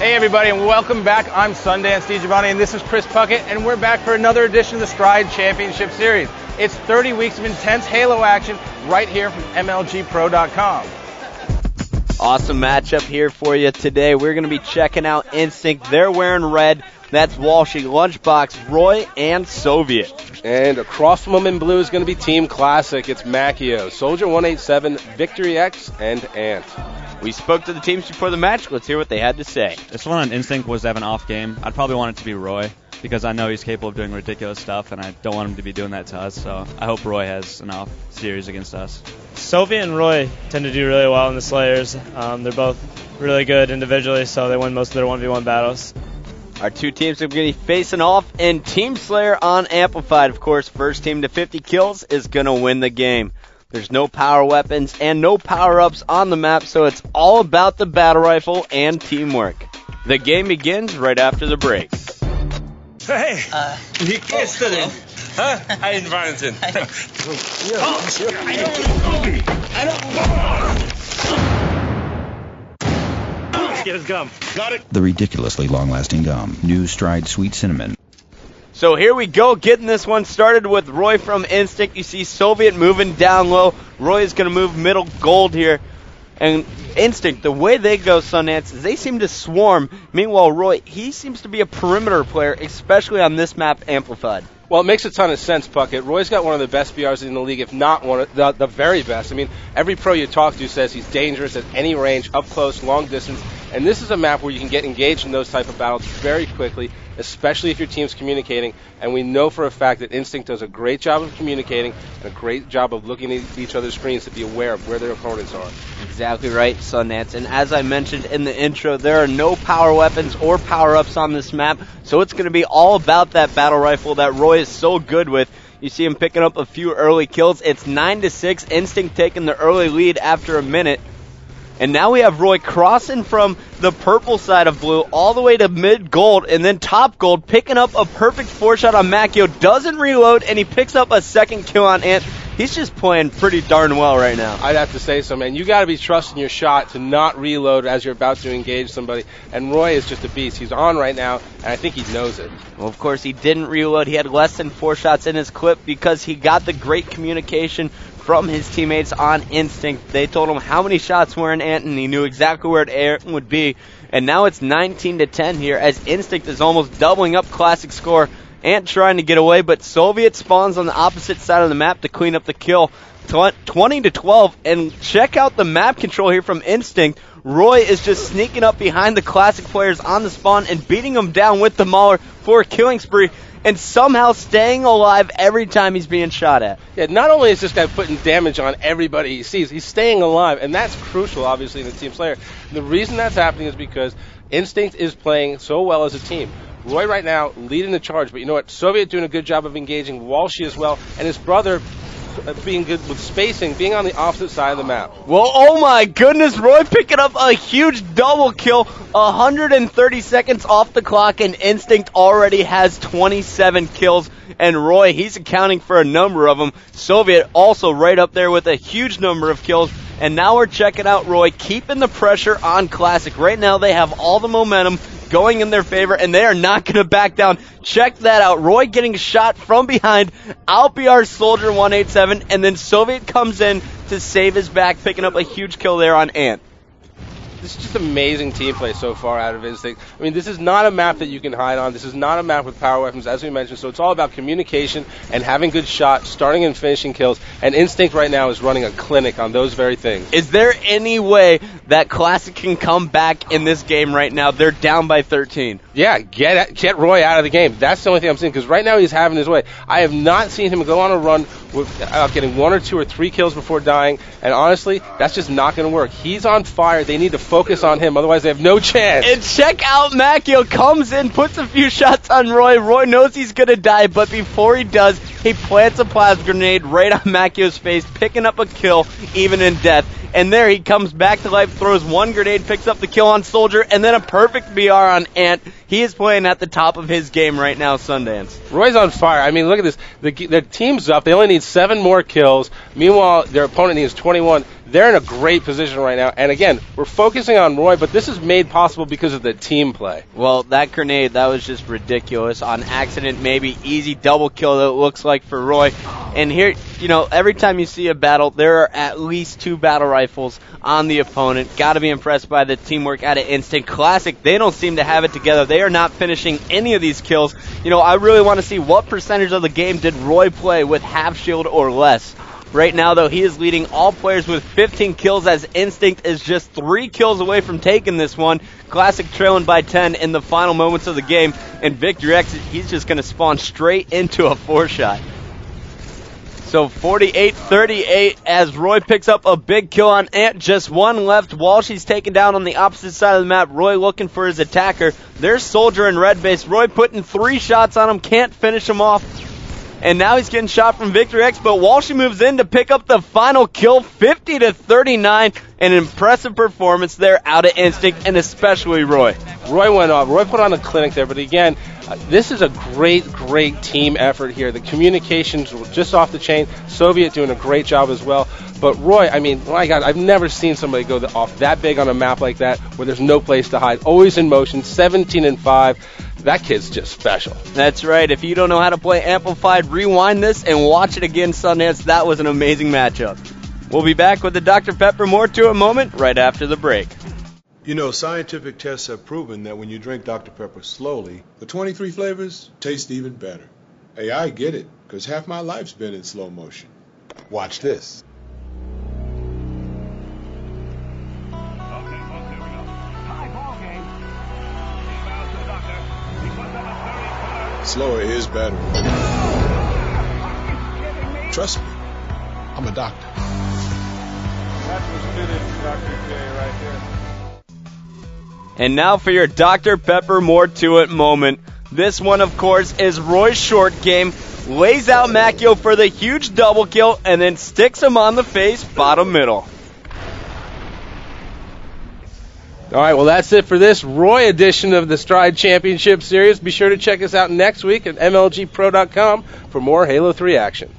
Hey everybody, and welcome back. I'm Sundance DiGiovanni, and this is Chris Puckett, and we're back for another edition of the Stride Championship Series. It's 30 weeks of intense Halo action right here from MLGPro.com. Awesome matchup here for you today. We're going to be checking out Instinct. They're wearing red. That's Walshy, Lunchbox, Roy, and Soviet. And across from them in blue is going to be Team Classic. It's Macchio, Soldier 187, Victory X, and Ant. We spoke to the teams before the match. Let's hear what they had to say. This one on Instinct was to have an off game. I'd probably want it to be Roy because I know he's capable of doing ridiculous stuff, and I don't want him to be doing that to us. So I hope Roy has an off series against us. Soviet and Roy tend to do really well in the Slayers. They're both really good individually, so they win most of their 1v1 battles. Our two teams are going to be facing off in Team Slayer on Amplified. Of course, first team to 50 kills is going to win the game. There's no power weapons and no power-ups on the map, so it's all about the battle rifle and teamwork. The game begins right after the break. Hey, wie geht's dir denn? Ein Wahnsinn. Get his gum. Got it. The ridiculously long-lasting gum. New Stride Sweet Cinnamon. So here we go, getting this one started with Roy from Instinct. You see Soviet moving down low. Roy is going to move middle gold here. And Instinct, the way they go, Sundance, is they seem to swarm. Meanwhile, Roy, he seems to be a perimeter player, especially on this map, Amplified. Well, it makes a ton of sense, Puckett. Roy's got one of the best BRs in the league, if not one of the very best. I mean, every pro you talk to says he's dangerous at any range, up close, long distance. And this is a map where you can get engaged in those type of battles very quickly, especially if your team's communicating. And we know for a fact that Instinct does a great job of communicating and a great job of looking at each other's screens to be aware of where their opponents are. Exactly right, Sundance. And as I mentioned in the intro, there are no power weapons or power-ups on this map, so it's going to be all about that battle rifle that Roy is so good with. You see him picking up a few early kills. It's 9-6, Instinct taking the early lead after a minute. And now we have Roy crossing from the purple side of blue all the way to mid-gold and then top gold, picking up a perfect 4-shot on Macchio. Doesn't reload, and he picks up a second kill on Ant. He's just playing pretty darn well right now. I'd have to say so, man. You got to be trusting your shot to not reload as you're about to engage somebody. And Roy is just a beast. He's on right now, and I think he knows it. Well, of course, he didn't reload. He had less than 4 shots in his clip because he got the great communication from his teammates on Instinct. They told him how many shots were in Ant, and he knew exactly where Ant would be. And now it's 19-10 here as Instinct is almost doubling up Classic score. Ant trying to get away, but Soviet spawns on the opposite side of the map to clean up the kill. 20-12, and check out the map control here from Instinct. Roy is just sneaking up behind the Classic players on the spawn and beating them down with the Mauler for a killing spree, and somehow staying alive every time he's being shot at. Yeah, not only is this guy putting damage on everybody he sees, he's staying alive, and that's crucial, obviously, in the Team Slayer. The reason that's happening is because Instinct is playing so well as a team. Roy right now leading the charge, but you know what? Soviet doing a good job of engaging Walshy as well, and his brother being good with spacing, being on the opposite side of the map. Well, oh my goodness, Roy picking up a huge double kill, 130 seconds off the clock, and Instinct already has 27 kills, and Roy, he's accounting for a number of them. Soviet also right up there with a huge number of kills, and now we're checking out Roy, keeping the pressure on Classic. Right now they have all the momentum going in their favor, and they are not going to back down. Check that out. Roy getting shot from behind. Alpiar Soldier 187, and then Soviet comes in to save his back, picking up a huge kill there on Ant. This is just amazing team play so far out of Instinct. I mean, this is not a map that you can hide on. This is not a map with power weapons, as we mentioned. So it's all about communication and having good shots, starting and finishing kills. And Instinct right now is running a clinic on those very things. Is there any way that Classic can come back in this game right now? They're down by 13. Yeah, get Roy out of the game. That's the only thing I'm seeing, because right now he's having his way. I have not seen him go on a run without getting 1 or 2 or 3 kills before dying, and honestly, that's just not going to work. He's on fire. They need to focus on him, otherwise they have no chance. And check out Macchio, comes in, puts a few shots on Roy. Roy knows he's going to die, but before he does, he plants a plasma grenade right on Macchio's face, picking up a kill, even in death. And there he comes back to life, throws 1 grenade, picks up the kill on Soldier, and then a perfect BR on Ant. He is playing at the top of his game right now, Sundance. Roy's on fire. I mean, look at this. The team's up. They only need 7 more kills. Meanwhile, their opponent needs 21. They're in a great position right now. And again, we're focusing on Roy, but this is made possible because of the team play. Well, that grenade, that was just ridiculous. On accident, maybe easy double kill that it looks like for Roy. And here, every time you see a battle, there are at least 2 battle rifles on the opponent. Got to be impressed by the teamwork out of Instinct. Classic, they don't seem to have it together. They are not finishing any of these kills. I really want to see what percentage of the game did Roy play with half shield or less. Right now, though, he is leading all players with 15 kills as Instinct is just 3 kills away from taking this one. Classic trailing by 10 in the final moments of the game. And Victor X, he's just going to spawn straight into a 4-shot. So 48-38 as Roy picks up a big kill on Ant. Just 1 left. While she's taken down on the opposite side of the map, Roy looking for his attacker. There's Soldier in red base. Roy putting 3 shots on him. Can't finish him off. And now he's getting shot from Victor X, but Walshy moves in to pick up the final kill, 50-39. An impressive performance there out of Instinct, and especially Roy. Roy went off. Roy put on a clinic there, but again, this is a great team effort here. The communications were just off the chain. Soviet doing a great job as well. But Roy, I mean, my God, I've never seen somebody go off that big on a map like that where there's no place to hide. Always in motion, 17-5. That kid's just special. That's right. If you don't know how to play Amplified, rewind this and watch it again, Sundance. That was an amazing matchup. We'll be back with the Dr. Pepper More to a moment right after the break. Scientific tests have proven that when you drink Dr. Pepper slowly, the 23 flavors taste even better. Hey, I get it, because half my life's been in slow motion. Watch this. Slower is better. Trust me, I'm a doctor. That's what's fitted, Dr. J, right here. And now for your Dr. Pepper More to It moment. This one, of course, is Roy's short game. Lays out Macchio for the huge double kill and then sticks him on the face, bottom middle. All right, well, that's it for this Roy edition of the Stride Championship Series. Be sure to check us out next week at MLGpro.com for more Halo 3 action.